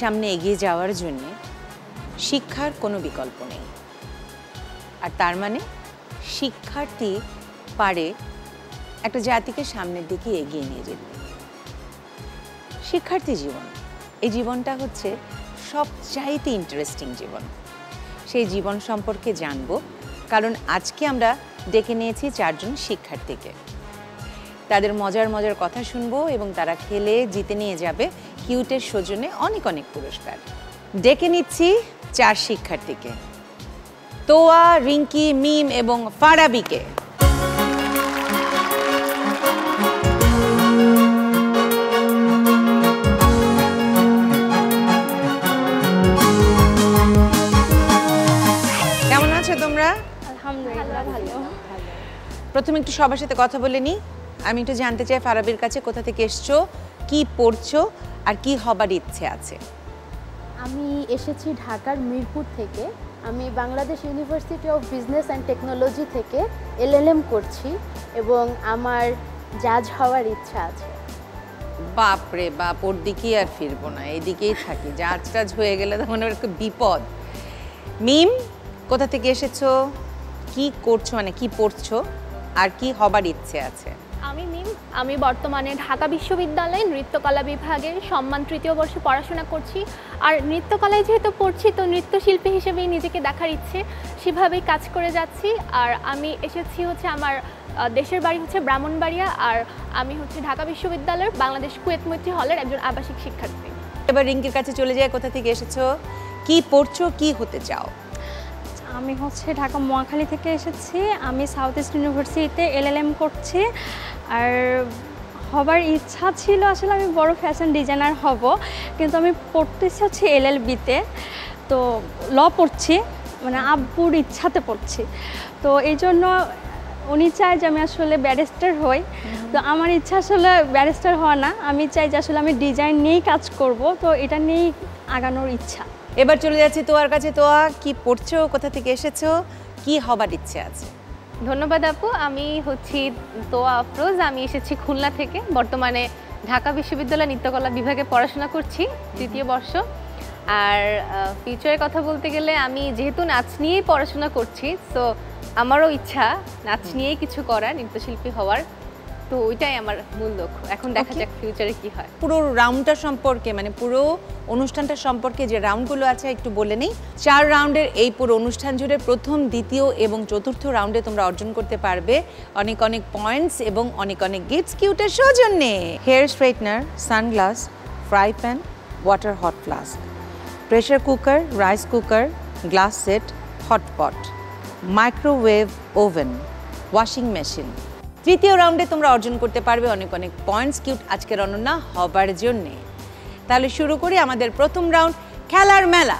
সামনে এগিয়ে যাওয়ার জন্য শিক্ষার কোনো বিকল্প নেই। আর তার মানে শিক্ষার্থী পারে একটা জাতিকে সামনের দিকে এগিয়ে নিয়ে যেতে। শিক্ষার্থী জীবন, এই জীবনটা হচ্ছে সবচাইতে ইন্টারেস্টিং জীবন। সেই জীবন সম্পর্কে জানবো, কারণ আজকে আমরা ডেকে নিয়েছি 4 জন শিক্ষার্থীকে। তাদের মজার মজার কথা শুনবো এবং তারা খেলে জিতে নিয়ে যাবে কিউটের সৌজন্যে অনেক অনেক পুরস্কার। ডেকে নিচ্ছি 4 শিক্ষার্থীকে, তোয়া, রিঙ্কি, মিম এবং ফারাবিকে। কেমন আছো তোমরা? আলহামদুলিল্লাহ ভালো। প্রথমে একটু সবার সাথে কথা বলে নিই। আমি একটু জানতে চাই ফারাবির কাছে, কোথা থেকে এসছো, কি পড়ছো আর কি হবার ইচ্ছে আছে? আমি এসেছি ঢাকার মিরপুর থেকে। আমি Bangladesh university of business and technology থেকে LLM করছি এবং আমার জাজ হওয়ার ইচ্ছা আছে। বাপরে বাপ, ওর দিকেই আর ফিরবো না, এইদিকেই থাকি। জাজ টাজ হয়ে গেলে তখন একটা বিপদ। মিম, কোথা থেকে এসেছো, কি করছো, মানে কি পড়ছো আর কি হবার ইচ্ছে আছে? আমি মিম, আমি বর্তমানে ঢাকা বিশ্ববিদ্যালয়ে নৃত্যকলা বিভাগের সম্মান 3য় বর্ষে পড়াশোনা করছি। আর নৃত্যকলায় যেহেতু পড়ছি, তো নৃত্যশিল্পী হিসেবেই নিজেকে দেখার ইচ্ছে, সেভাবেই কাজ করে যাচ্ছি। আর আমি এসেছি হচ্ছে আমার দেশের বাড়ি হচ্ছে ব্রাহ্মণবাড়িয়া, আর আমি হচ্ছে ঢাকা বিশ্ববিদ্যালয়ের বাংলাদেশ কুয়েত মৈত্রী হলের একজন আবাসিক শিক্ষার্থী। এবার রিঙ্কির কাছে চলে যায়, কোথা থেকে এসেছো, কি পড়ছো, কি হতে চাও? আমি হচ্ছে ঢাকা মহাখালী থেকে এসেছি। আমি সাউথ ইস্ট ইউনিভার্সিটিতে LLM করছি। আর হবার ইচ্ছা ছিল আসলে আমি বড় ফ্যাশন ডিজাইনার হব, কিন্তু আমি পড়তেছি হচ্ছে LLB-তে। তো ল পড়ছি, মানে আব্বুর ইচ্ছাতে পড়ছি। তো এই জন্য উনি চায় যে আমি আসলে ব্যারিস্টার হই। তো আমার ইচ্ছা আসলে ব্যারিস্টার হওয়া না, আমি চাই যে আসলে আমি ডিজাইন নিয়েই কাজ করব। তো এটা নিয়েই আগানোর ইচ্ছা। এবার চলে যাচ্ছি তোয়ার কাছে। তোয়া, কি পড়ছো, কোথা থেকে এসেছো, কি হবার ইচ্ছে আছে? ধন্যবাদ আপু। আমি হচ্ছি তোয়া আফরোজ। আমি এসেছি খুলনা থেকে। বর্তমানে ঢাকা বিশ্ববিদ্যালয় নৃত্যকলা বিভাগে পড়াশোনা করছি, 3য় বর্ষ। আর ফিউচারের কথা বলতে গেলে আমি যেহেতু নাচ নিয়েই পড়াশোনা করছি, তো আমারও ইচ্ছা নাচ নিয়েই কিছু করার, নৃত্যশিল্পী হওয়ার। তো ওইটাই আমার মূল লক্ষ্য। এখন দেখা যাক ফিউচারে কি হয়। পুরো রাউন্ডটা সম্পর্কে, মানে পুরো অনুষ্ঠানটা সম্পর্কে যে রাউন্ডগুলো আছে একটু বলে নেই। 4 রাউন্ডের এই পুরো অনুষ্ঠান জুড়ে প্রথম, দ্বিতীয় এবং চতুর্থ রাউন্ডে তোমরা অর্জন করতে পারবে অনেক অনেক পয়েন্টস এবং অনেক অনেক গিফটস কিউটের সৌজন্যে। Hair straightener, sunglass, fry pan, water hot flask, pressure cooker, rice cooker, glass set, hotpot, microwave oven, washing machine. তৃতীয় রাউন্ডে তোমরা অর্জন করতে পারবে অনেক অনেক পয়েন্টস কিউট আজকের অনন্যা হবার জন্যে। তাহলে শুরু করি আমাদের প্রথম রাউন্ড, খেলার মেলা।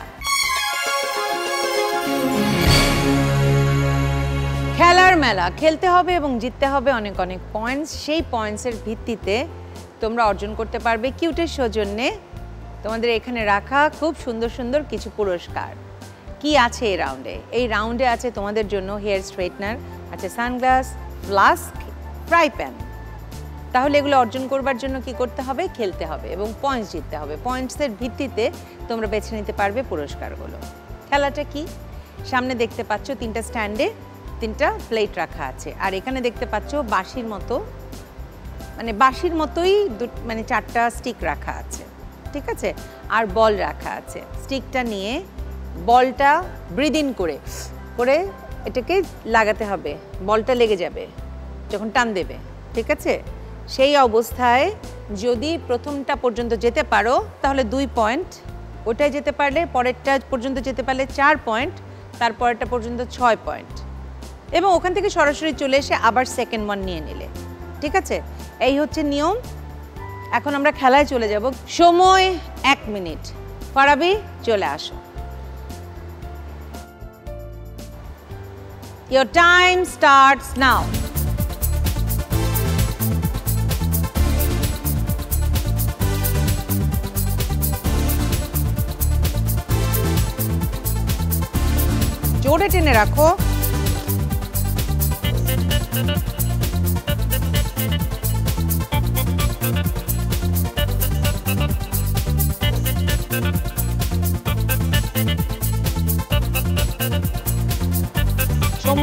খেলার মেলা খেলতে হবে এবং জিততে হবে অনেক অনেক পয়েন্টস। সেই পয়েন্টসের ভিত্তিতে তোমরা অর্জন করতে পারবে কিউটের সৌজন্যে তোমাদের এখানে রাখা খুব সুন্দর সুন্দর কিছু পুরস্কার। কি আছে এই রাউন্ডে? এই রাউন্ডে আছে তোমাদের জন্য হেয়ার স্ট্রেটনার, আছে সানগ্লাস, ফ্লাস্ক, ফ্রাই প্যান। তাহলে এগুলো অর্জন করবার জন্য কি করতে হবে? খেলতে হবে এবং পয়েন্টস জিততে হবে। পয়েন্টসের ভিত্তিতে তোমরা বেছে নিতে পারবে পুরস্কারগুলো। খেলাটা কি? সামনে দেখতে পাচ্ছ 3টা স্ট্যান্ডে 3টা প্লেট রাখা আছে, আর এখানে দেখতে পাচ্ছ বাঁশির মতো, মানে বাঁশির মতোই মানে 4টা স্টিক রাখা আছে, ঠিক আছে? আর বল রাখা আছে। স্টিকটা নিয়ে বলটা ব্রিদ ইন করে করে এটাকে লাগাতে হবে, বলটা লেগে যাবে যখন টান দেবে, ঠিক আছে? সেই অবস্থায় যদি প্রথমটা পর্যন্ত যেতে পারো তাহলে 2 পয়েন্ট, ওটাই যেতে পারলে পরেরটা পর্যন্ত যেতে পারলে 4 পয়েন্ট, তারপরেরটা পর্যন্ত 6 পয়েন্ট, এবং ওখান থেকে সরাসরি চলে এসে আবার সেকেন্ড ওয়ান নিয়ে নিলে, ঠিক আছে? এই হচ্ছে নিয়ম। এখন আমরা খেলায় চলে যাব। সময় 1 মিনিট। ফারাবি, চলে আসো। Your time starts now. জোরে টেনে রাখো।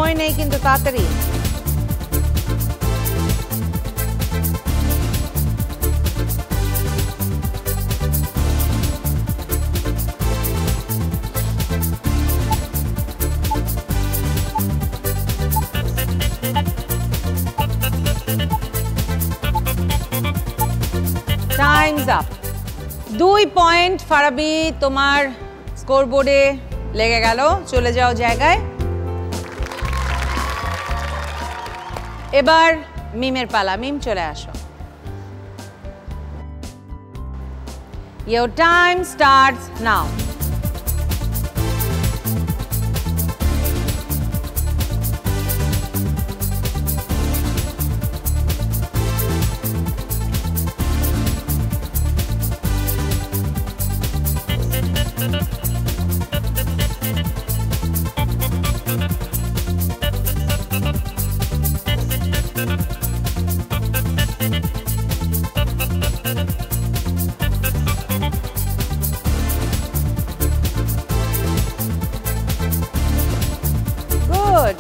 সময় নেই কিন্তু তাড়াতাড়ি। Times up. 2 পয়েন্ট ফারাবি তোমার স্কোরবোর্ডে লেগে গেল। চলে যাও জায়গায়। এবার মিমের পালা। মিম চলে আসো। Your time starts now. Good.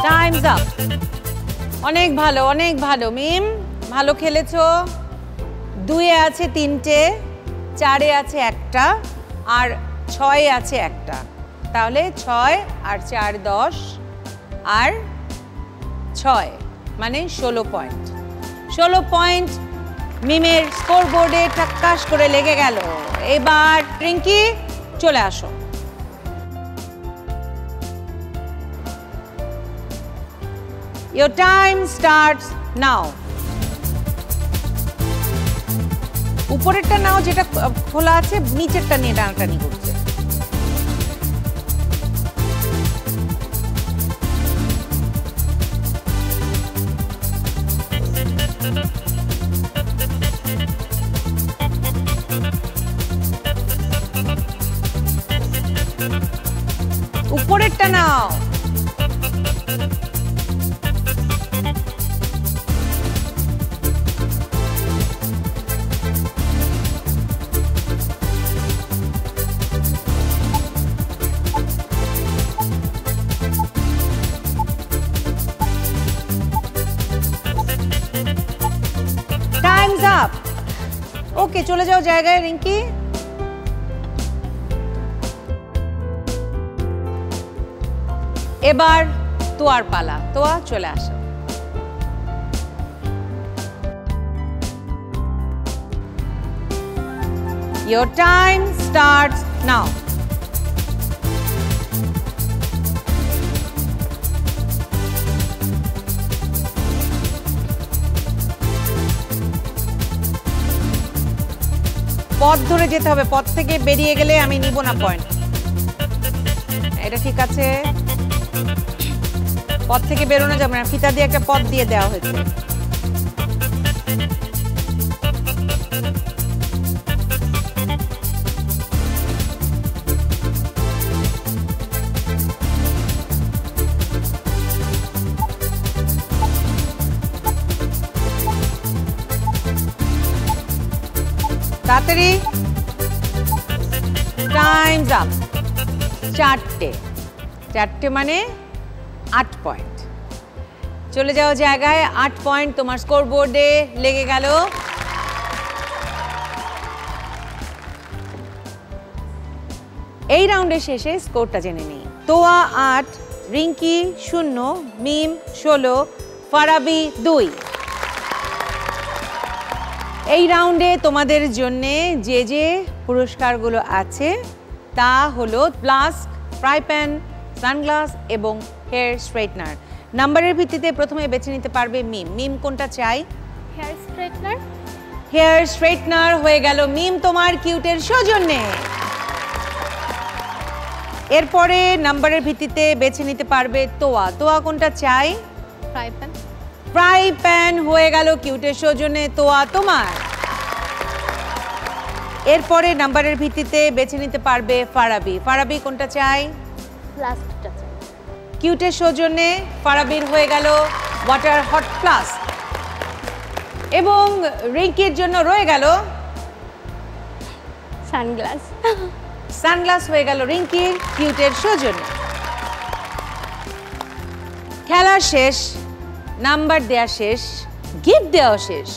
Time's up. অনেক ভালো, অনেক ভালো মিম, ভালো খেলেছো। 2-এ আছে 3টে, 4-এ আছে 1টা, আর 6-এ আছে 1টা। তাহলে 6 আর 4 10 আর 6 মানে 16 পয়েন্ট। 16 পয়েন্ট মিমের স্কোরবোর্ডে টাক্কাস করে লেগে গেল। এবার রিঙ্কি চলে আসো। Your time starts now. উপরেরটা নাও যেটা খোলা আছে, নিচেরটা নিয়ে টানাটানি করছে। উপরেরটা নাও। Time's up. ওকে, চলে যাও জায়গায় রিঙ্কি। এবার তোয়ার পালা। তোয়া চলে আসো। Your time starts now. পথ ধরে যেতে হবে, পথ থেকে বেরিয়ে গেলে আমি নিব না পয়েন্ট। এটা ঠিক আছে, পথ থেকে বেরোনো যাবে না, ফিতা দিয়ে একটা পথ দিয়ে দেওয়া হয়েছে। তাড়াতাড়ি। Times up. 4টে মানে 8 পয়েন্ট। চলে যাও জায়গায়। 8 পয়েন্ট তোমার স্কোরবোর্ডে লেগে গেল। এই রাউন্ডের শেষে স্কোরটা জেনে নিই। তোয়া 8, রিঙ্কি 0, মিম 16, ফারাবি 2। এই রাউন্ডে তোমাদের জন্য যে যে পুরস্কারগুলো আছে তা হলো ফ্লাস্ক, ফ্রাই প্যান, সানগ্লাস এবং হেয়ার স্ট্রেটনার। নাম্বারের ভিত্তিতে প্রথমে বেছে নিতে পারবে মিম। মিম কোনটা চাই? Hair straightener. হেয়ার স্ট্রেটনার হয়ে গেল মিম তোমার কিউটের সৌজন্যে। এরপরে নাম্বারের ভিত্তিতে বেছে নিতে পারবে তোয়া। তোয়া কোনটা চাই? Fry pan. ফ্রাই প্যান হয়ে গেল কিউটের সৌজন্যে তোয়া তোমার। এরপরে নাম্বারের ভিত্তিতে বেছে নিতে পারবে ফারাবি। ফারাবি কোনটা চাই? ফ্লাস্কটা চাই। কিউটের সৌজন্যে ফারাবির হয়ে গেল ওয়াটার হট ফ্লাস্ক। এবং রিঙ্কির জন্য রয়ে গেল সানগ্লাস। সানগ্লাস হয়ে গেল রিঙ্কির কিউটের সৌজন্যে। খেলা শেষ, নাম্বার দেয়া শেষ, গিফট দেওয়া শেষ।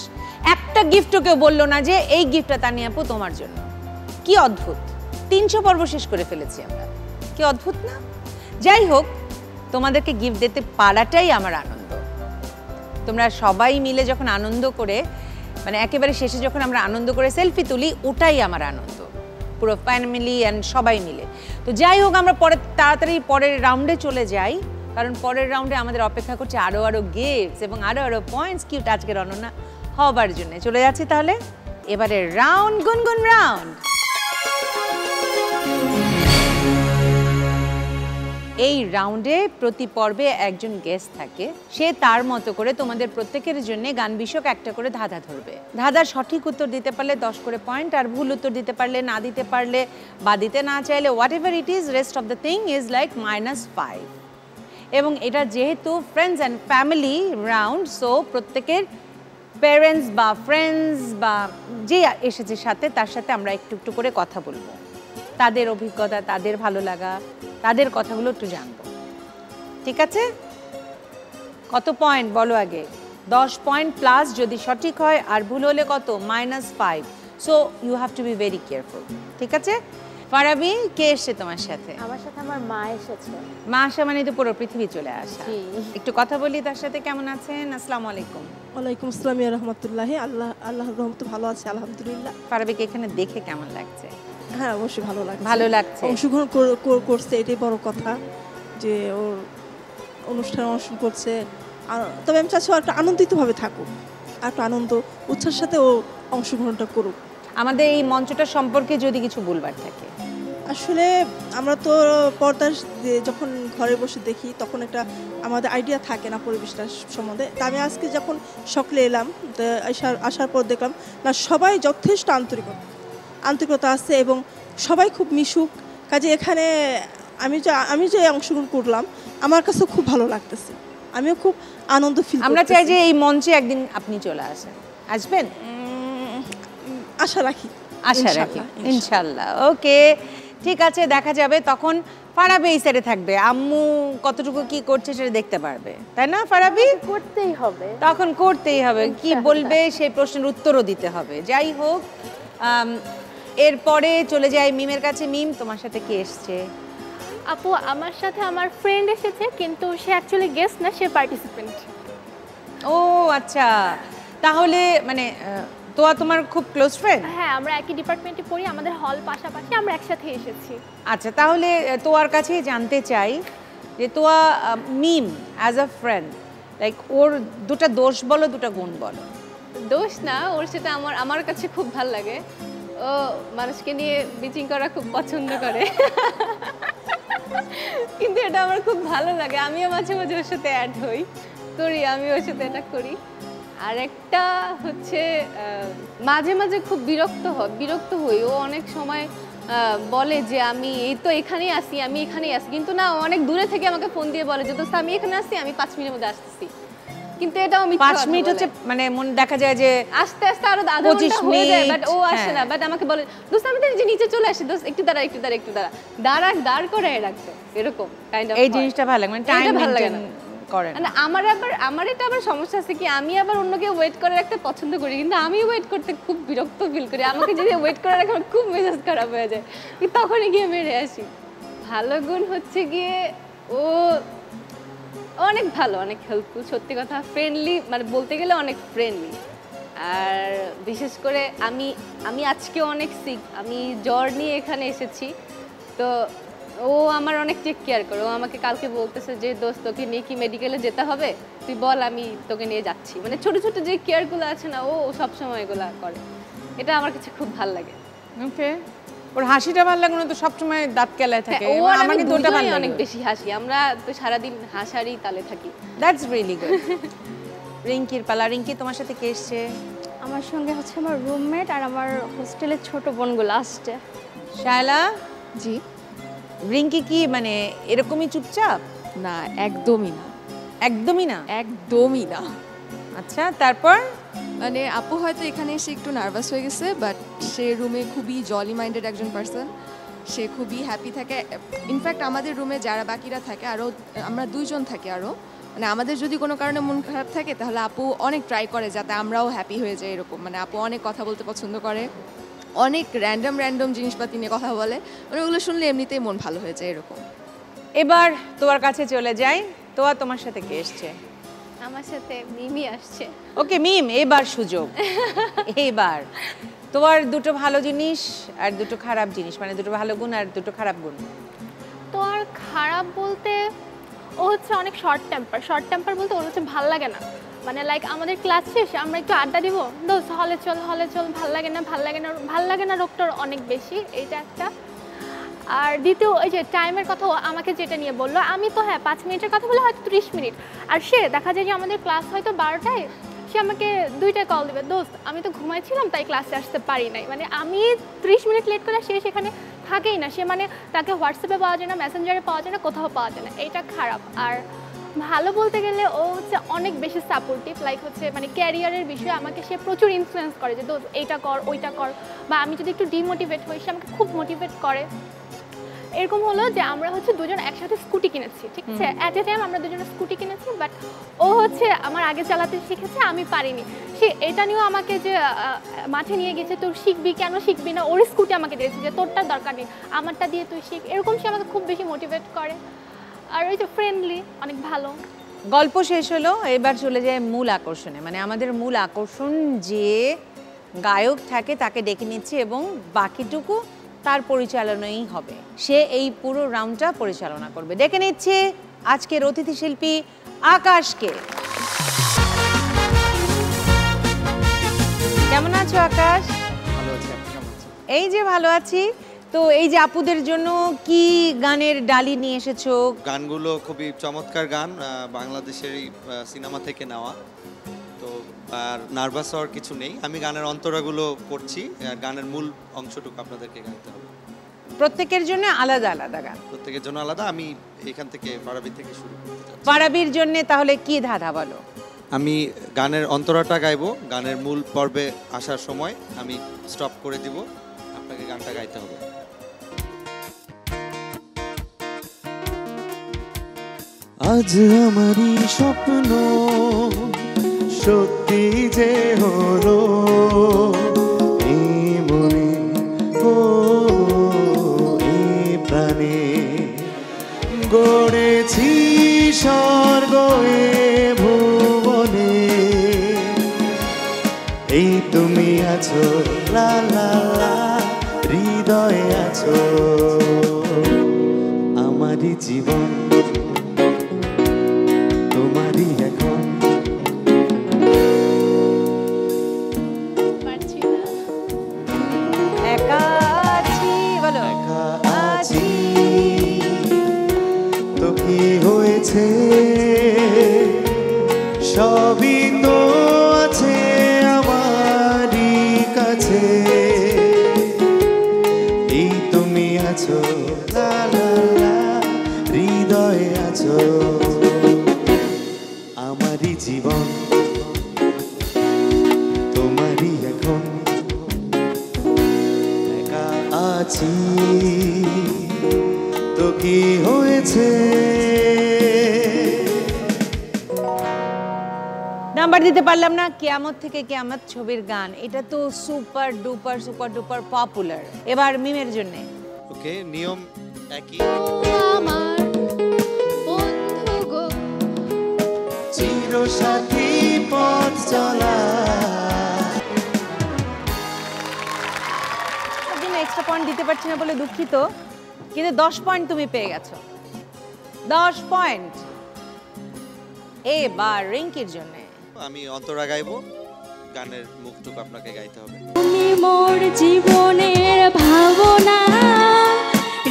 একটা গিফটও কেউ বললো না যে এই গিফটটা তানিয়া আপু তোমার জন্য। কি অদ্ভুত, 300 পর্ব শেষ করে ফেলেছি আমরা, কি অদ্ভুত না? যাই হোক, তোমাদেরকে গিফট দিতে পারাটাই আমার আনন্দ। তোমরা সবাই মিলে যখন আনন্দ করে, মানে একেবারে শেষে যখন আমরা আনন্দ করে সেলফি তুলি, ওটাই আমার আনন্দ, পুরো ফ্যামিলি অ্যান্ড সবাই মিলে। তো যাই হোক, আমরা তাড়াতাড়ি পরের রাউন্ডে চলে যাই, কারণ পরের রাউন্ডে আমাদের অপেক্ষা করছে আরও গিফটস এবং আরও পয়েন্টস কিউট আজকের অনন্যা হবার জন্য। চলে যাচ্ছি তাহলে এবারে রাউন্ড, গুনগুন রাউন্ড। এই রাউন্ডে প্রতি পর্বে একজন গেস্ট থাকে, সে তার মতো করে তোমাদের প্রত্যেকের জন্য গান বিষয়ক একটা করে ধাঁধা ধরবে। ধাঁধার সঠিক উত্তর দিতে পারলে 10 করে পয়েন্ট, আর ভুল উত্তর দিতে পারলে, না দিতে পারলে বা দিতে না চাইলে, what ever it is, rest of the thing is like -5। এবং এটা যেহেতু friends and family round, so প্রত্যেকের প্যারেন্টস বা ফ্রেন্ডস বা যে এসেছে সাথে, তার সাথে আমরা একটু একটু করে কথা বলবো, তাদের অভিজ্ঞতা, তাদের ভালো লাগা, তাদের কথাগুলো একটু জানবো। ঠিক আছে? কত পয়েন্ট বলো আগে? 10 পয়েন্ট প্লাস যদি সঠিক হয়, আর ভুল হলে কত? -5। So you have to be very careful. ঠিক আছে? ফারাবি, কে এসছে তোমার সাথে? আমার সাথে আমার মা এসেছে। মা আসা মানে তো পুরো পৃথিবী চলে আসা। জি। একটু কথা বলি তার সাথে। কেমন আছেন? আসসালামু আলাইকুম। ওয়ালাইকুম আসসালাম ইয়া রাহমাতুল্লাহ। আল্লাহর রহমতে ভালো আছে আলহামদুলিল্লাহ। ফারাবিকে এখানে দেখে কেমন লাগছে? হ্যাঁ, অবশ্যই ভালো লাগছে। ভালো লাগছে। অংশগ্রহণ করছে, এটাই বড় কথা, যে ওর অনুষ্ঠানে অংশগ্রহণ করছে। তবে আমি চাচ্ছি একটা আনন্দিতভাবে থাকুক, আর একটু আনন্দ উৎসাহের সাথে ও অংশগ্রহণটা করুক। আমাদের এই মঞ্চটা সম্পর্কে যদি কিছু বলবার থাকে। আসলে আমরা তো পর্দার যখন ঘরে বসে দেখি, তখন একটা আমাদের আইডিয়া থাকে না পরিবেশটার সম্বন্ধে। তা আমি আজকে যখন সকালে এলাম, আসার পর দেখলাম না, সবাই যথেষ্ট আন্তরিকতা আছে এবং সবাই খুব মিশুক। কাজে এখানে আমি যে অংশগ্রহণ করলাম, আমার কাছে খুব ভালো লাগতেছে, আমিও খুব আনন্দ ফিল করতেছি। আমরা চাই যে এই মঞ্চে একদিন আপনি চলে আসেন। আসবেন? আশা রাখি, ইনশাল্লাহ। ওকে, ঠিক আছে, দেখা যাবে তখন। ফারাবি এই সাইডে থাকবে, আম্মু কতটুকু কি করছে সেটা দেখতে পারবে, তাই না ফারাবি? করতেই হবে, তখন করতেই হবে, কি বলবে সেই প্রশ্নের উত্তরও দিতে হবে। যাই হোক, এরপরে চলে যাই মিমের কাছে। মিম, তোমার সাথে কে এসছে? আপু, আমার সাথে আমার ফ্রেন্ড এসেছে, কিন্তু সে অ্যাকচুয়ালি গেস্ট না, সে পার্টিসিপেন্ট। ও আচ্ছা, তাহলে মানে তোয়া তোমার খুব ক্লোজ ফ্রেন্ড? হ্যাঁ, আমরা একই ডিপার্টমেন্টে পড়ি, আমাদের হল পাশাপাশি, আমরা একসাথে এসেছি। আচ্ছা, তাহলে তোয়ার কাছেই জানতে চাই যে তোয়া মিম অ্যাজ আ ফ্রেন্ড, লাইক ওর দুটা দোষ বলো, দুটা গুণ বলো। দোষ না, ওর সাথে আমার কাছে খুব ভালো লাগে। ও মানুষকে নিয়ে বিচিং করা খুব পছন্দ করে, কিন্তু এটা আমার খুব ভালো লাগে। আমিও মাঝে মাঝে ওর সাথে অ্যাড করি, আমি ওর সাথে এটা করি। আর একটা হচ্ছে মাঝে মাঝে খুব বিরক্ত হই। ও অনেক সময় বলে যে আমি এই তো এখানেই আসি, কিন্তু না, অনেক দূরে থেকে আমাকে ফোন দিয়ে বলে যে দোস্ত আমি এখানে আসছি, আমি 5 মিনিটের মধ্যে আসতেছি। কিন্তু এটাও আমি 5 মিনিট হচ্ছে, মানে মনে দেখা যায় যে আস্তে আস্তে আরো আধা ঘন্টা হয়ে যায়, বাট ও আসে না। বাট আমাকে বলে দোস্ত আমি তো নিচে চলে আসি, দোস্ত একটু দাঁড়া, দাঁড় করায় রাখতে, এরকম কাইন্ড অফ। এই জিনিসটা ভালো লাগে, মানে টাইম ভালো লাগে না করেন। আমার এটা আবার সমস্যা আছে কি, আমি আবার অন্যকে ওয়েট করে রাখতে পছন্দ করি, কিন্তু আমি ওয়েট করতে খুব বিরক্ত ফিল করি। আমাকে যদি ওয়েট করে রাখে আমার খুব মেজাজ খারাপ হয়ে যায়, তখনই গিয়ে মেরে আসি। ভালো গুণ হচ্ছে গিয়ে ও অনেক ভালো, অনেক হেল্পফুল, সত্যি কথা, ফ্রেন্ডলি, মানে বলতে গেলে অনেক ফ্রেন্ডলি। আর বিশেষ করে আমি আজকে অনেক সিক, আমি জ্বর নিয়ে এখানে এসেছি, তো ও আমার অনেক টেক কেয়ার করে। ও আমাকে কালকে বলতেছে যে দোস্ত তোকে নিয়ে কি মেডিকেলে যেতে হবে, তুই বল, আমি তোকে নিয়ে যাচ্ছি। মানে ছোট ছোট যে কেয়ারগুলো আছে না, ও সবসময় এগুলো করে। এটা আমার কাছে খুব ভালো লাগে। ওকে, ওর হাসিটা ভালো লাগে না তো, সবসময় দাঁত কেলায় থাকে। আমার কিন্তু ওটা ভালো লাগে, অনেক বেশি হাসি, আমরা তো সারাদিন হাসারই তালে থাকি। That's really good. রিঙ্কির পালা। রিঙ্কি, তোমার সাথে কে এসছে? আমার সঙ্গে হচ্ছে আমার রুমমেট আর আমার হোস্টেলের ছোট বোনগুলো আসছে। শায়লা। জি। রিঙ্কি কি মানে এরকমই চুপচাপ? না, একদমই না। একদমই না? একদমই না। আচ্ছা, তারপর? মানে আপু হয়তো এখানে এসে একটু নার্ভাস হয়ে গেছে, বাট সে রুমে খুবই জলি মাইন্ডেড একজন পার্সন। সে খুবই হ্যাপি থাকে। ইনফ্যাক্ট আমাদের রুমে যারা বাকিরা থাকে, আরও আমরা 2 জন থাকি আরও, মানে আমাদের যদি কোনো কারণে মন খারাপ থাকে তাহলে আপু অনেক ট্রাই করে যাতে আমরাও হ্যাপি হয়ে যাই এরকম। মানে আপু অনেক কথা বলতে পছন্দ করে, অনেক র্যান্ডম জিনিসপাতি নিয়ে কথা বলে, মানে ওগুলো শুনলে এমনিতেই মন ভালো হয়ে যায় এরকম। এবার তোমার কাছে চলে যাই। তোয়া, তোমার সাথে কে এসছে? আমার সাথে মিমি আসছে। ওকে মিম, এবার সুযোগ। এবার তোমার দুটো ভালো জিনিস আর দুটো খারাপ জিনিস, মানে দুটো ভালো গুণ আর দুটো খারাপ গুণ। তো আর খারাপ বলতে ও হচ্ছে অনেক শর্ট টেম্পার বলতে ওর হচ্ছে ভাল লাগে না, মানে লাইক আমাদের ক্লাস শেষে আমরা একটু আড্ডা দিব, দোস্ত হলে চল ভাল লাগে না রোগটার অনেক বেশি, এইটা একটা। আর দ্বিতীয় ওই যে টাইমের কথা আমাকে যেটা নিয়ে বললো, আমি তো হ্যাঁ 5 মিনিটের কথা বলে হয়তো 30 মিনিট, আর সে দেখা যায় যে আমাদের ক্লাস হয়তো 12টায়, সে আমাকে 2টায় কল দেবে, দোস্ত আমি তো ঘুমাইছিলাম তাই ক্লাসে আসতে পারি নাই। মানে আমি 30 মিনিট লেট করে, সে সেখানে থাকেই না, সে মানে তাকে হোয়াটসঅ্যাপে পাওয়া যায় না, মেসেঞ্জারে পাওয়া যায় না, কোথাও পাওয়া যায় না, এইটা খারাপ। আর ভালো বলতে গেলে ও হচ্ছে অনেক বেশি সাপোর্টিভ, লাইক হচ্ছে মানে ক্যারিয়ারের বিষয়ে আমাকে সে প্রচুর ইনফ্লুয়েন্স করে যে দোস্ত এইটা কর ওইটা কর, বা আমি যদি একটু ডিমোটিভেট হই সে আমাকে খুব মোটিভেট করে। এরকম হলো যে আমরা হচ্ছে 2 জন একসাথে স্কুটি কিনেছি, ঠিক আছে, অ্যাট এ টাইম আমরা 2 জনে স্কুটি কিনেছি, বাট ও হচ্ছে আমার আগে চালাতে শিখেছে, আমি পারিনি। সে এটা নিয়েও আমাকে যে মাঠে নিয়ে গেছে, তোর শিখবি কেন শিখবি না, ওর স্কুটি আমাকে দিয়েছে যে তোরটার দরকার নেই, আমারটা দিয়ে তুই শিখ, এরকম সে আমাকে খুব বেশি মোটিভেট করে। আর ওই যে ফ্রেন্ডলি, অনেক ভালো। গল্প শেষ হলো, এবার চলে যায় মূল আকর্ষণে। মানে আমাদের মূল আকর্ষণ যে গায়ক থাকে তাকে ডেকে নিচ্ছে এবং বাকিটুকু তার পরিচালনাই হবে, সে এই পুরো রাউন্ডটা পরিচালনা করবে। ডেকে নিচ্ছে আজকের অতিথি শিল্পী আকাশকে। কেমন আছো আকাশ? ভালো আছি, আপনি কেমন আছেন? এই যে ভালো আছি। তো এই যে আপুদের জন্য কি গানের ডালি নিয়ে এসেছো? গানগুলো খুবই চমৎকার গান, বাংলাদেশের সিনেমা থেকে নেওয়া। তো আর নার্ভাস হওয়ার কিছু নেই, আমি গানের অন্তরাগুলো করছি, গানের মূল অংশটুকু আপনাদেরকে গাইতে হবে। প্রত্যেকের জন্য আলাদা আলাদা গান? প্রত্যেকের জন্য আলাদা। আমি এখান থেকে পারাবি থেকে শুরু করতে চাচ্ছি। পারাবির জন্য তাহলে কি ধাঁধা বলো? আমি গানের অন্তরাটা গাইবো, গানের মূল পর্বে আসার সময় আমি স্টপ করে দিব, আপনাকে গানটা গাইতে হবে। আজ আমারই স্বপ্ন সত্যি যে হলো, এই মনে ও এই প্রাণে গড়েছি স্বর্গ এ ভুবনে, এই তুমি আছো লা লা লা, হৃদয়ে আছো আমারই জীবন, তোমারই এখন। একা আছি বলো। একা আছি তো কি হয়েছে, সবই তো আছে আমারই কাছে, এই তুমি আছো লা লা লা, হৃদয়ে আছো আমারই জীবন, তোমারই এখন। একা আছি তো কি হয়েছে। নাম্বার দিতে পারলাম না। কিয়ামত থেকে কিয়ামত ছবির গান, এটা তো সুপার ডুপার পপুলার। এবার মিমের জন্য। ওকে, নিয়ম একই। আমার বন্ধু গো, চিরসাথী পথ চলা। এক্সট্রা পয়েন্ট দিতে পারছি না বলে দুঃখিত, কিন্তু 10 পয়েন্ট তুমি পেয়ে গেছো। 10 পয়েন্ট। এবার রিঙ্কির জন্য। আমি অন্তরা গাইবো, গানের মুখটুকু আপনাকে গাইতে হবে। তুমি মোর জীবনের ভাবনা,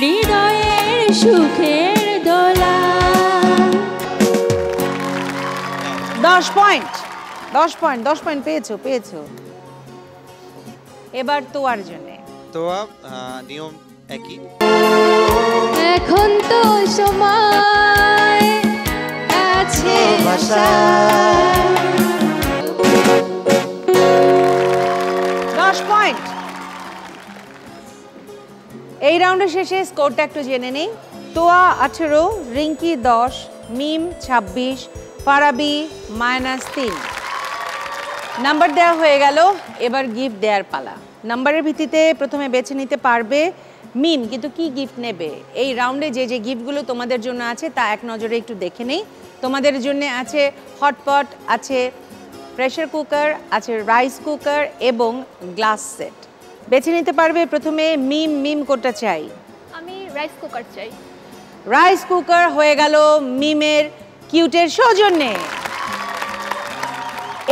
হৃদয়ের সুখের দোলা। 10 পয়েন্ট 10 পয়েন্ট পেয়েছো। এবার তোয়ার জন্য। তো নিয়ম একই। এখন তো সময় আছে ভাষা এই রাউন্ডের শেষে স্কোরটা একটু জেনে নেই। তোয়া 18, রিঙ্কি 10, মিম 26, ফারাবি -3। নাম্বার দেওয়া হয়ে গেল, এবার গিফট দেওয়ার পালা। নাম্বারের ভিত্তিতে প্রথমে বেছে নিতে পারবে মিম, কিন্তু কি গিফট নেবে? এই রাউন্ডে যে যে গিফটগুলো তোমাদের জন্য আছে তা এক নজরে একটু দেখে নেই। তোমাদের জন্য আছে হটপট, আছে প্রেসার কুকার, আছে রাইস কুকার এবং গ্লাস সেট। বেছে নিতে পারবে প্রথমে মিম। মিম কোনটা চাই? আমি রাইস কুকার চাই। রাইস কুকার হয়ে গেল মিমের কিউটের সৌজন্যে।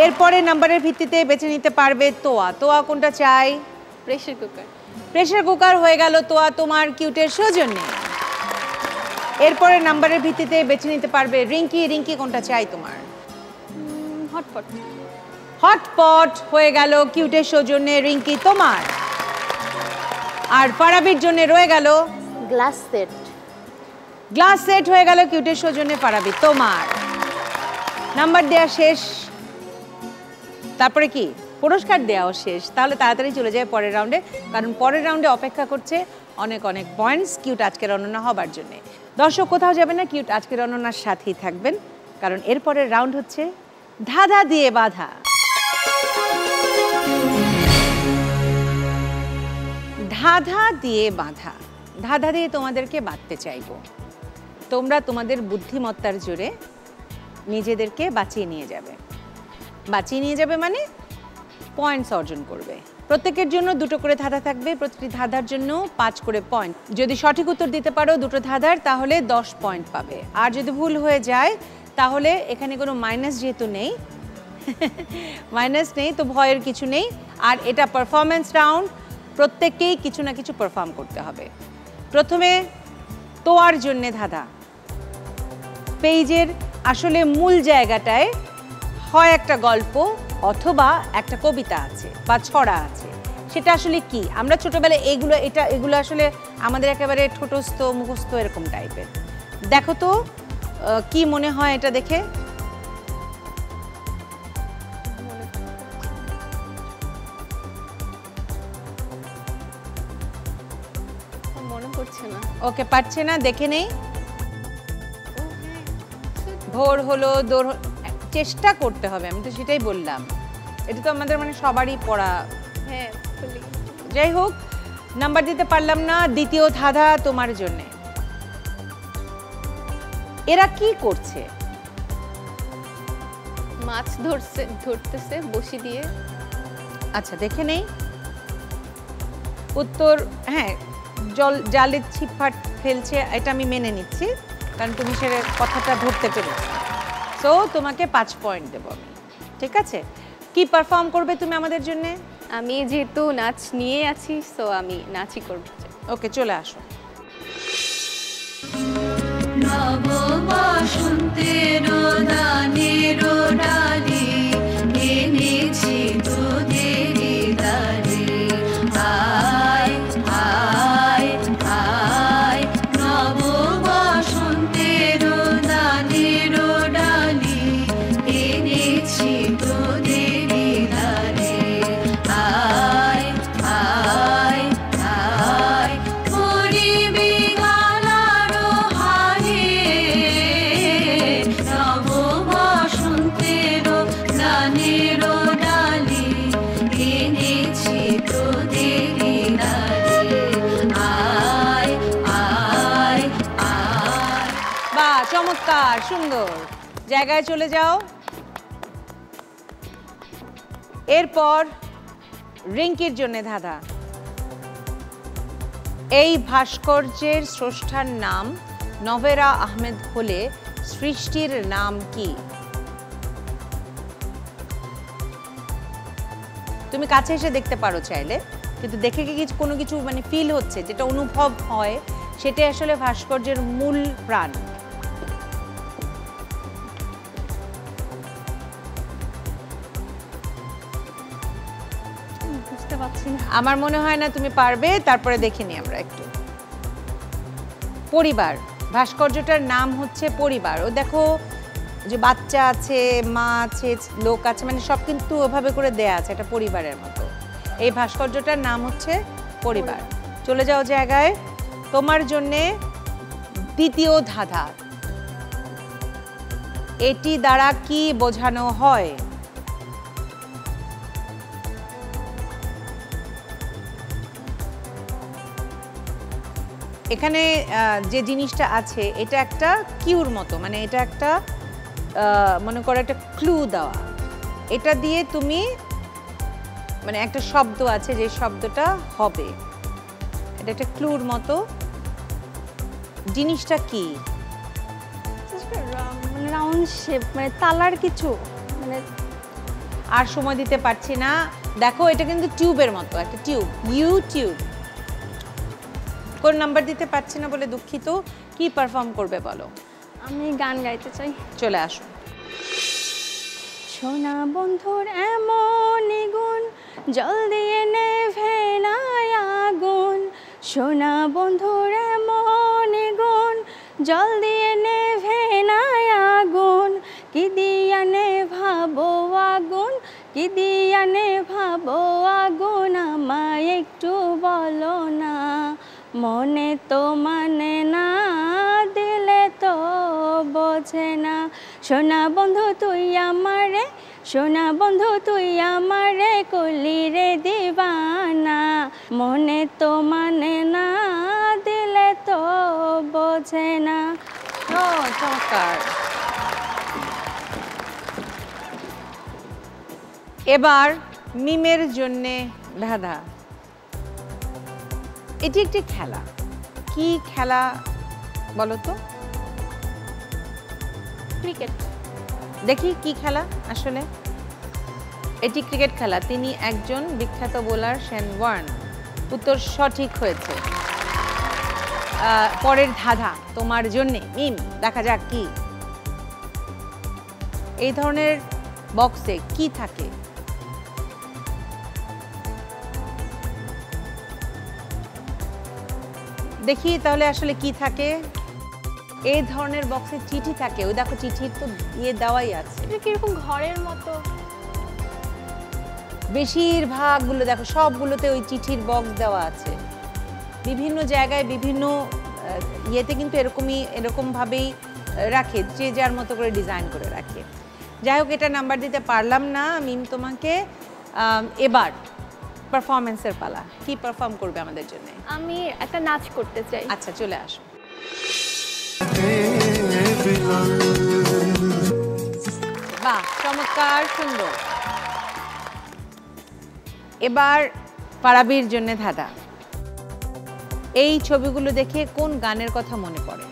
এরপরে নাম্বারের ভিত্তিতে বেছে নিতে পারবে তোয়া। তোয়া কোনটা চাই? Pressure cooker. প্রেসার কুকার হয়ে গেল তোয়া তোমার কিউটের সৌজন্যে। এরপরে নাম্বারের ভিত্তিতে বেছে নিতে পারবে রিঙ্কি। রিঙ্কি কোনটা চাই তোমার? হটপট। হটপট হয়ে গেল কিউটের সৌজন্যে রিঙ্কি তোমার। আর ফারাবির জন্য রয়ে গেল গ্লাস সেট। গ্লাস সেট হয়ে গেল কিউটের সৌজন্যে ফারাবি তোমার। নাম্বার দেওয়া শেষ, তারপরে কি পুরস্কার দেওয়াও শেষ। তাহলে তাড়াতাড়ি চলে যায় পরের রাউন্ডে, কারণ পরের রাউন্ডে অপেক্ষা করছে অনেক অনেক পয়েন্টস কিউট আজকের অনন্যা হবার জন্য। দর্শক কোথাও যাবে না, কিউট আজকের অনন্যার সাথেই থাকবেন, কারণ এরপরের রাউন্ড হচ্ছে ধাঁধা দিয়ে বাঁধা। ধাঁধা দিয়ে বাঁধা। ধাঁধা দিয়ে তোমাদেরকে বাঁধতে চাইবো। তোমরা তোমাদের বুদ্ধিমত্তার জোরে নিজেদেরকে বাঁচিয়ে নিয়ে যাবে। বাঁচিয়ে নিয়ে যাবে মানে পয়েন্টস অর্জন করবে। প্রত্যেকের জন্য দুটো করে ধাঁধা থাকবে, প্রতিটি ধাঁধার জন্য 5 করে পয়েন্ট। যদি সঠিক উত্তর দিতে পারো দুটো ধাঁধার, তাহলে 10 পয়েন্ট পাবে। আর যদি ভুল হয়ে যায় তাহলে এখানে কোনো মাইনাস যেহেতু নেই, মাইনাস নেই তো ভয়ের কিছু নেই। আর এটা পারফরমেন্স রাউন্ড, প্রত্যেককেই কিছু না কিছু পারফর্ম করতে হবে। প্রথমে তোয়ার জন্যে ধাঁধা। পেজের আসলে মূল জায়গাটায় হয় একটা গল্প অথবা একটা কবিতা আছে বা ছড়া আছে, সেটা আসলে কি? আমরা ছোটবেলায় এগুলো আসলে আমাদের একেবারে ঠোঁটস্থ মুখস্থ এরকম টাইপের। দেখো তো কি মনে হয় এটা দেখে? মনে পড়ছে না। ওকে, পারছে না, দেখে নেই। ভোর হলো, দৌড়, চেষ্টা করতে হবে, আমি তো সেটাই বললাম। এটা তো আমাদের মানে সবারই পড়া। হ্যাঁ, যাই হোক, নাম্বার দিতে পারলাম না। দ্বিতীয় ধাঁধা তোমার জন্য। এরা কি করছে? মাছ ধরতেছে বসি দিয়ে। আচ্ছা, দেখে নেই উত্তর। হ্যাঁ, জালের ছিপফাট ফেলছে, এটা আমি মেনে নিচ্ছি, কারণ তুমি সে কথাটা ধরতে পেরেছো। সো তোমাকে 5 পয়েন্ট দেবো আমি। ঠিক আছে, কি পারফর্ম করবে তুমি আমাদের জন্য? আমি যেহেতু নাচ নিয়ে আছি, সো আমি নাচই করব। ওকে, চলে আসো। নব বসন্তের দানের ডালি এনেছি তোদের দ্বারে। আয় আয় আয়, নব বসন্তের দানের ডালি এনেছি তোদের দ্বারে। আয় আয় আয়, করিবি গালার হারে। নব বসন্তের দানের ডালি এনেছি তোদের দ্বারে। আয় আয় আয়। বাহ, চমৎকার, সুন্দর। জায়গায় চলে যাও। এরপর রিঙ্কির জন্য ধাঁধা। এই ভাস্কর্যের স্রষ্টার নাম নভেরা আহমেদ হলে সৃষ্টির নাম কি? তুমি কাছে এসে দেখতে পারো চাইলে, কিন্তু দেখে কি কোনো কিছু মানে ফিল হচ্ছে, যেটা অনুভব হয়, সেটাই আসলে ভাস্কর্যের মূল প্রাণ। বুঝতে পারছি না। আমার মনে হয় না তুমি পারবে, তারপরে দেখে নিই আমরা একটু। পরিবার, ভাস্কর্যটার নাম হচ্ছে পরিবার। ও দেখো, যে বাচ্চা আছে, মা আছে, লোক আছে, মানে সব কিন্তু ওভাবে করে দেয়া আছে, এটা পরিবারের মতো। এই ভাস্কর্যটার নাম হচ্ছে পরিবার। চলে যাও জায়গায়। তোমার জন্যে দ্বিতীয় ধাঁধা। এটি দ্বারা কি বোঝানো হয়? এখানে যে জিনিসটা আছে এটা একটা কিউর মতো, মানে এটা একটা মনে করো একটা ক্লু দেওয়া। এটা দিয়ে তুমি মানে একটা শব্দ আছে যে শব্দটা হবে, এটা একটা ক্লুর মতো। জিনিসটা কি? রাউন্ড শেপ, মানে তালার কিছু, মানে আর সময় দিতে পারছি না। দেখো এটা কিন্তু টিউবের মতো, একটা টিউব, ইউটিউব। কোন নাম্বার দিতে পারছি না বলে দুঃখিত। কি পারফর্ম করবে বলো? আমি গান গাইতে চাই। চলে আসো। সোনা বন্ধুর এমন গুণ, জল দিয়ে নেভে না আগুন। সোনা বন্ধুর এমন গুণ, জল দিয়ে নেভে না আগুন। কি দিয়া নেভাবো আগুন, কি দিয়া নেভাবো আগুন, আমায় একটু বলো না। মনে তো মানে না, দিলে তো বোঝে না। সোনা বন্ধু তুই আমারে, সোনা বন্ধু তুই আমারে কলি রে দিবানা। মনে তো মানে না, দিলে তো বোঝে না। ও চমৎকার। এবার মিমের জন্যে ধাঁধা। এটি একটি খেলা। কি খেলা বলো তো? ক্রিকেট। দেখি কি খেলা আসলে। এটি ক্রিকেট খেলা। তিনি একজন বিখ্যাত বোলার শেন ওয়ার্ন। উত্তর সঠিক হয়েছে। পরের ধাঁধা তোমার জন্যে মিম, দেখা যাক কি। এই ধরনের বক্সে কি থাকে? দেখি তাহলে আসলে কি থাকে। এই ধরনের বক্সে চিঠি থাকে। ওই দেখো চিঠির তো ইয়ে দেওয়াই আছে। এটা কিরকম ঘরের মতো? বেশিরভাগগুলো দেখো, সবগুলোতে ওই চিঠির বক্স দেওয়া আছে। বিভিন্ন জায়গায় বিভিন্ন ইয়েতে কিন্তু এরকমভাবেই রাখে, যে যার মতো করে ডিজাইন করে রাখে। যাই হোক, এটা নাম্বার দিতে পারলাম না মিম তোমাকে। এবার পারফরমেন্সের পালা। কি পারফর্ম করবে আমাদের জন্য? আমি একটা নাচ করতে চাই। আচ্ছা চলে আসো। বাহ, চমৎকার, সুন্দর। এবার পারাবির জন্য ধাঁধা। এই ছবিগুলো দেখে কোন গানের কথা মনে পড়ে?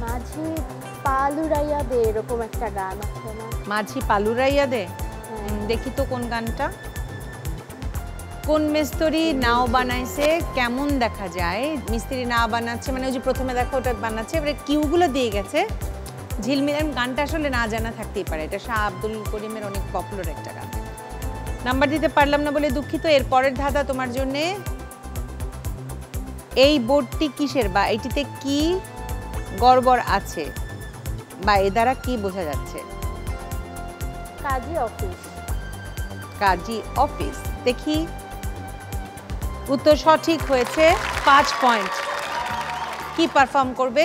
মাঝি পালুরাইয়া দে, এরকম একটা গান আছে না? মাঝি পালুরাইয়া দে। দেখি তো কোন গানটা। কোন মিস্ত্রি নাও বানাইছে কেমন দেখা যায়? মিস্ত্রি নাও বানাচ্ছে মানে ওই যে প্রথমে দেখো ওটা বানাচ্ছে, এবারে কিউগুলো দিয়ে গেছে। ঝিলমিল গানটা আসলে না জানা থাকতেই পারে। এটা শাহ আব্দুল করিমের অনেক পপুলার একটা গান। নাম্বার দিতে পারলাম না বলে দুঃখিত। এর পরের ধাঁধা তোমার জন্যে। এই বোর্ডটি কিসের বা এটিতে কি গড়বড় আছে বা এ দ্বারা কি বোঝা যাচ্ছে? কাজী অফিস। কাজী অফিস। দেখি, উত্তর সঠিক হয়েছে। 5 পয়েন্ট। কি পারফর্ম করবে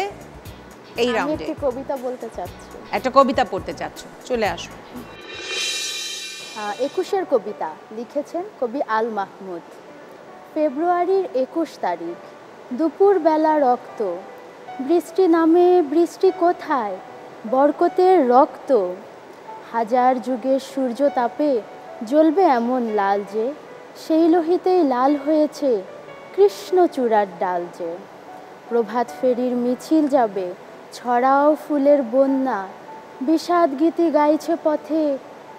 এই আমি রাউন্ডে? একটি কবিতা বলতে চাচ্ছি। একটা কবিতা পড়তে চাচ্ছ, চলে আসো। 21-এর কবিতা লিখেছেন কবি আল মাহমুদ। ফেব্রুয়ারির 21 তারিখ, দুপুরবেলা রক্ত, বৃষ্টি নামে বৃষ্টি কোথায়, বরকতের রক্ত। হাজার যুগের সূর্য তাপে জ্বলবে এমন লাল যে, সেই লোহিতেই লাল হয়েছে কৃষ্ণচূড়ার ডাল যে। প্রভাত ফেরির মিছিল যাবে, ছড়াও ফুলের বন্যা, বিষাদ গীতি গাইছে পথে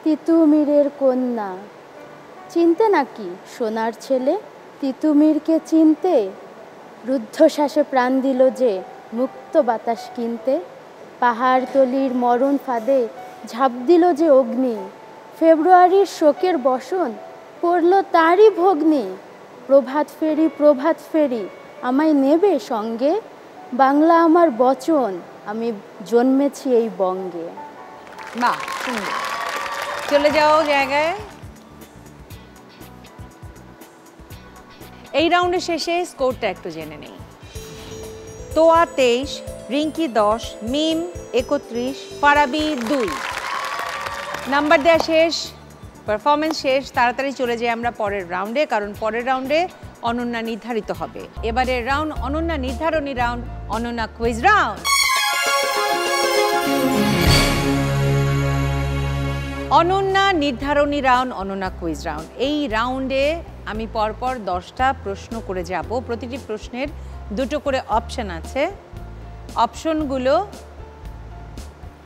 তিতুমিরের কন্যা। চিনতে নাকি সোনার ছেলে, তিতুমিরকে চিনতে? রুদ্ধশ্বাসে প্রাণ দিল যে মুক্ত বাতাস কিনতে। পাহাড়তলির মরণ ফাঁদে ঝাঁপ দিল যে অগ্নি, ফেব্রুয়ারির শোকের বসন পড়ল তারই ভগ্নি। প্রভাত ফেরি আমায় নেবে সঙ্গে, বাংলা আমার বচন, আমি জন্মেছি এই বঙ্গে। বাহ, সুন্দর। চলে যাও জায়গায়। এই রাউন্ডের শেষে স্কোরটা একটু জেনে নেই। তোয়া 23, রিঙ্কি 10, মিম 31, ফারাবি 2। নাম্বার দেওয়া শেষ, পারফরমেন্স শেষ। তাড়াতাড়ি চলে যাই আমরা পরের রাউন্ডে, কারণ পরের রাউন্ডে অনন্যা নির্ধারিত হবে। এবারের রাউন্ড অনন্যা নির্ধারণী round, Ananya quiz round. Ananya নির্ধারণী রাউন্ড, অনন্যা কুইজ রাউন্ড। এই রাউন্ডে আমি পরপর 10টা প্রশ্ন করে যাব। প্রতিটি প্রশ্নের 2টো করে অপশন আছে। অপশনগুলো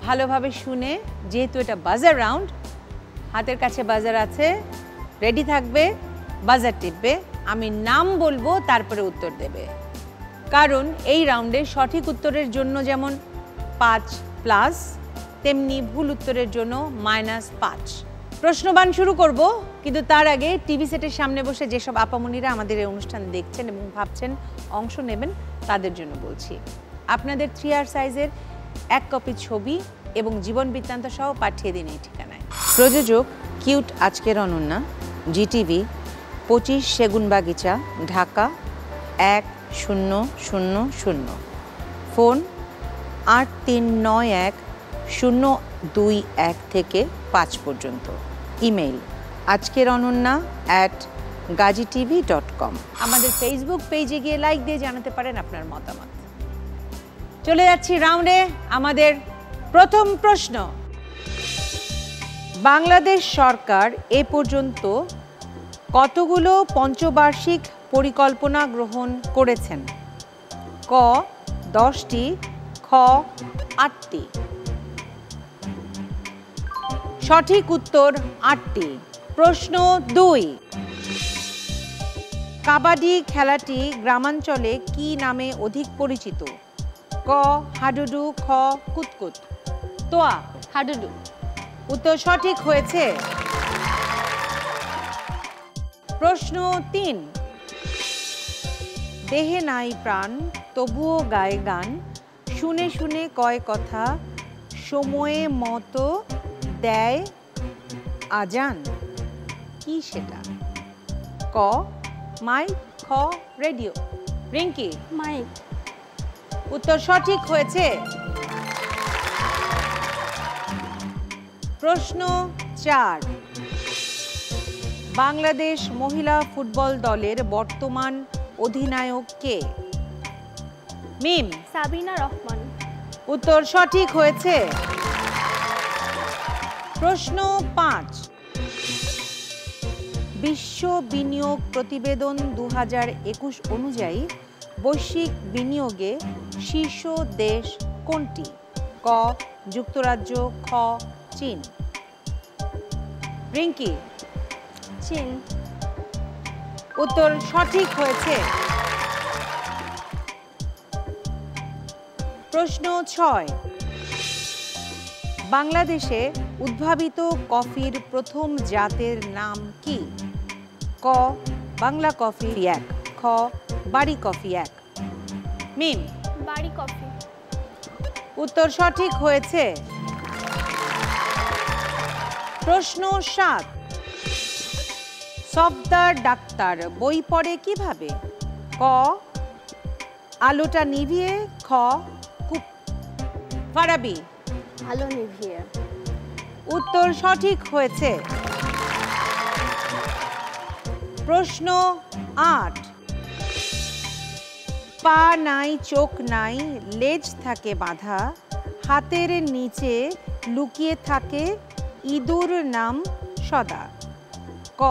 ভালোভাবে শুনে, যেহেতু এটা বাজার রাউন্ড, হাতের কাছে বাজার আছে, রেডি থাকবে, বাজার টিপবে, আমি নাম বলবো তারপরে উত্তর দেবে। কারণ এই রাউন্ডে সঠিক উত্তরের জন্য যেমন 5+, তেমনি ভুল উত্তরের জন্য -5। প্রশ্নবান শুরু করব, কিন্তু তার আগে টিভি সেটের সামনে বসে যেসব আপামনিরা আমাদের এই অনুষ্ঠান দেখছেন এবং ভাবছেন অংশ নেবেন, তাদের জন্য বলছি, আপনাদের 3R সাইজের 1 কপি ছবি এবং জীবন বৃত্তান্ত সহ পাঠিয়ে দিন এই ঠিকানায়। প্রযোজক কিউট আজকের অনন্যা, জিটিভি, 25 সেগুনবাগিচা, ঢাকা 1000। ফোন 8391-021 থেকে 5 পর্যন্ত। ইমেইল আজকের অনন্যা@gazitv.com। আমাদের ফেসবুক পেজে গিয়ে লাইক দিয়ে জানাতে পারেন আপনার মতামত। চলে যাচ্ছি রাউন্ডে। আমাদের প্রথম প্রশ্ন, বাংলাদেশ সরকার এ পর্যন্ত কতগুলো পঞ্চবার্ষিক পরিকল্পনা গ্রহণ করেছেন? ক 10টি, খ 8টি। সঠিক উত্তর 8টি। প্রশ্ন 2, কাবাডি খেলাটি গ্রামাঞ্চলে কি নামে অধিক পরিচিত? ক হাডুডু, খ কুতকুত। তোয়া হাডুডু। উত্তর সঠিক হয়েছে। প্রশ্ন 3, দেহে নাই প্রাণ তবুও গায়ে গান, শুনে শুনে কয় কথা, সময়ে মতো দেয় আজান, কি সেটা? ক মাইক, খ রেডিও। রিঙ্কি মাইক। উত্তর সঠিক হয়েছে। প্রশ্ন 4, বাংলাদেশ মহিলা ফুটবল দলের বর্তমান অধিনায়ক কে? মিম সাবিনা রহমান। উত্তর সঠিক হয়েছে। প্রশ্ন 5, বিশ্ব বিনিয়োগ প্রতিবেদন 2021 অনুযায়ী বৈশ্বিক বিনিয়োগে শীর্ষ দেশ কোনটি? ক যুক্তরাজ্য, খ চীন। রিঙ্কি চীন। উত্তর সঠিক হয়েছে। প্রশ্ন 6, বাংলাদেশে উদ্ভাবিত কফির প্রথম জাতের নাম কি? ক বাংলা কফি 1, খ বাড়ি কফি 1। মিম বাড়ি কফি। উত্তর সঠিক হয়েছে। প্রশ্ন 7, সফদার ডাক্তার বই পড়ে কিভাবে? ক আলোটা নিভিয়ে, খ ফারাবি। আলো নিভিয়ে। উত্তর সঠিক হয়েছে। প্রশ্ন 8, পা নাই চোখ নাই লেজ থাকে বাঁধা, হাতের নিচে লুকিয়ে থাকে ইঁদুর নাম সদা। ক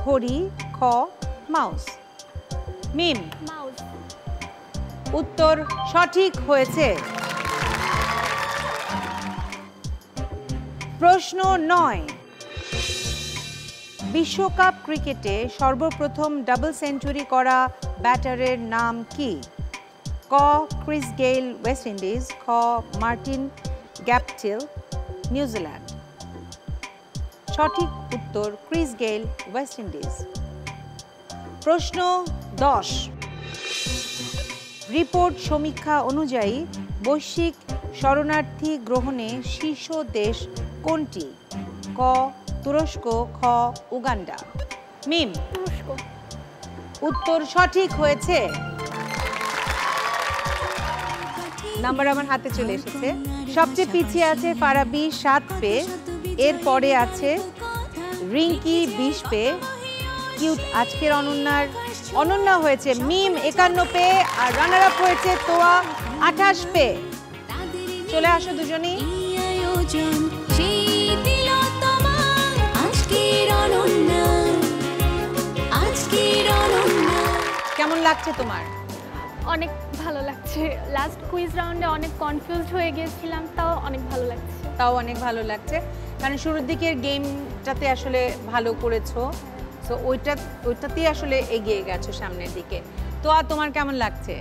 ঘড়ি, খ মাউস। মিম মাউস। উত্তর সঠিক হয়েছে। প্রশ্ন 9, বিশ্বকাপ ক্রিকেটে সর্বপ্রথম ডাবল সেঞ্চুরি করা ব্যাটারের নাম কি? ক ক্রিস গেইল ওয়েস্ট ইন্ডিজ, খ মার্টিন গ্যাপটিল নিউজিল্যান্ড। সঠিক উত্তর ক্রিস গেইল ওয়েস্ট ইন্ডিজ। প্রশ্ন 10, রিপোর্ট সমীক্ষা অনুযায়ী বৈশ্বিক শরণার্থী গ্রহণে শীর্ষ দেশ কোনটি? ক তুরস্ক, খ উগান্ডা। মিম তুরস্ক। উত্তর সঠিক হয়েছে। নাম্বার আমার হাতে চলে এসেছে। সবচেয়ে পিছিয়ে আছে ফারাবি 7 পেয়ে, এরপরে আছে রিঙ্কি 20 পেয়ে, কিউট আজকের অনন্যা হয়েছে মিম 51 পেয়ে, আর রানার আপ হয়েছে তোয়া 28 পেয়ে। চলে আসো দুজনেই। কেমন লাগছে তোমার? অনেক ভালো লাগছে। লাস্ট কুইজ রাউন্ডে অনেক কনফিউজড হয়ে গিয়েছিলাম, তাও অনেক ভালো লাগছে। তাও অনেক ভালো লাগছে, কারণ শুরুর দিকের গেমটাতে আসলে ভালো করেছো, সো ওইটাতেই আসলে এগিয়ে গেছো সামনের দিকে। তো আর তোমার কেমন লাগছে?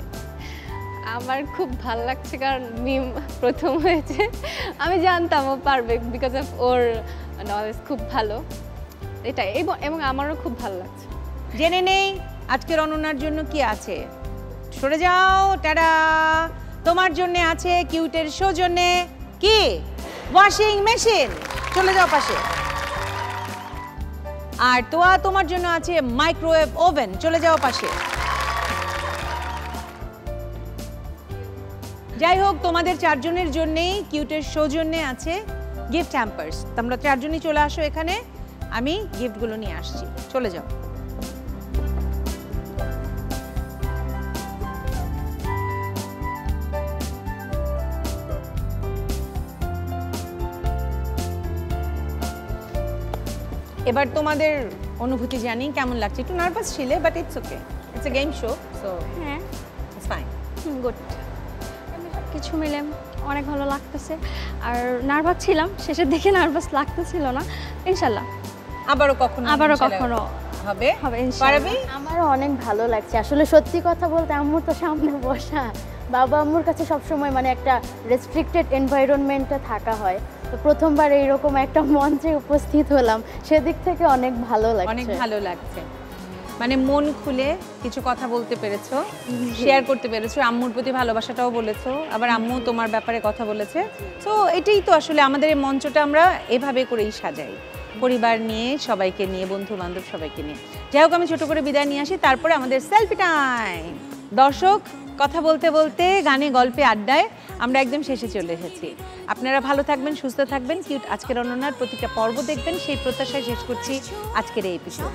আমার খুব ভালো লাগছে, কারণ মিম প্রথম হয়েছে। আমি জানতাম ও পারবে, বিকজ অফ ওর নলেজ খুব ভালো, এটাই। এবং আমারও খুব ভালো লাগছে। জেনে নেই আজকের অনন্যার জন্য কি আছে। সরে যাও, টাটা। তোমার জন্য আছে কিউটের সৌজন্যে কি ওয়াশিং মেশিন, চলে যাও পাশে। আর তোয়া তোমার জন্য আছে মাইক্রোওয়েভ ওভেন, চলে যাও পাশে। যাই হোক, তোমাদের চারজনের জন্যই কিউটের সৌজন্যে আছে গিফট হ্যাম্পার্স। তোমরা চারজনই চলে আসো এখানে, আমি গিফটগুলো নিয়ে আসছি, চলে যাও। এবার তোমাদের অনুভূতি জানি কেমন লাগছে। একটু নার্ভাস ছিলে, but it's okay, it's a game show, so হ্যাঁ, ইটস ফাইন। গুড। কিছু মিলে অনেক ভালো লাগতেছে। আর নার্ভাস ছিলাম, শেষের দিকে নার্ভাস লাগতেছিল না। ইনশাল্লাহ আবারও কখনো হবে পারবি। আমারও অনেক ভালো লাগছে। আসলে সত্যি কথা বলতে, আম্মুর তো সামনে বসা, বাবা আম্মুর কাছে সবসময় মানে একটা রেস্ট্রিক্টেড এনভায়রনমেন্টে থাকা হয়, তো প্রথমবার এইরকম একটা মঞ্চে উপস্থিত হলাম, সেদিক থেকে অনেক ভালো লাগছে। অনেক ভালো লাগছে, মানে মন খুলে কিছু কথা বলতে পেরেছো, শেয়ার করতে পেরেছো, আম্মুর প্রতি ভালোবাসাটাও বলেছো, আবার আম্মু তোমার ব্যাপারে কথা বলেছে। তো এটাই তো আসলে আমাদের এই মঞ্চটা আমরা এভাবে করেই সাজাই, পরিবার নিয়ে, সবাইকে নিয়ে, বন্ধু বান্ধব সবাইকে নিয়ে। যাই হোক, আমি ছোট করে বিদায় নিয়ে আসি, তারপরে আমাদের সেলফি টাইম। দর্শক, কথা বলতে বলতে, গানে গল্পে আড্ডায় আমরা একদম শেষে চলে এসেছি। আপনারা ভালো থাকবেন, সুস্থ থাকবেন, কিউট আজকের অনন্যার প্রতিটা পর্ব দেখবেন, সেই প্রত্যাশায় শেষ করছি আজকের এই এপিসোড।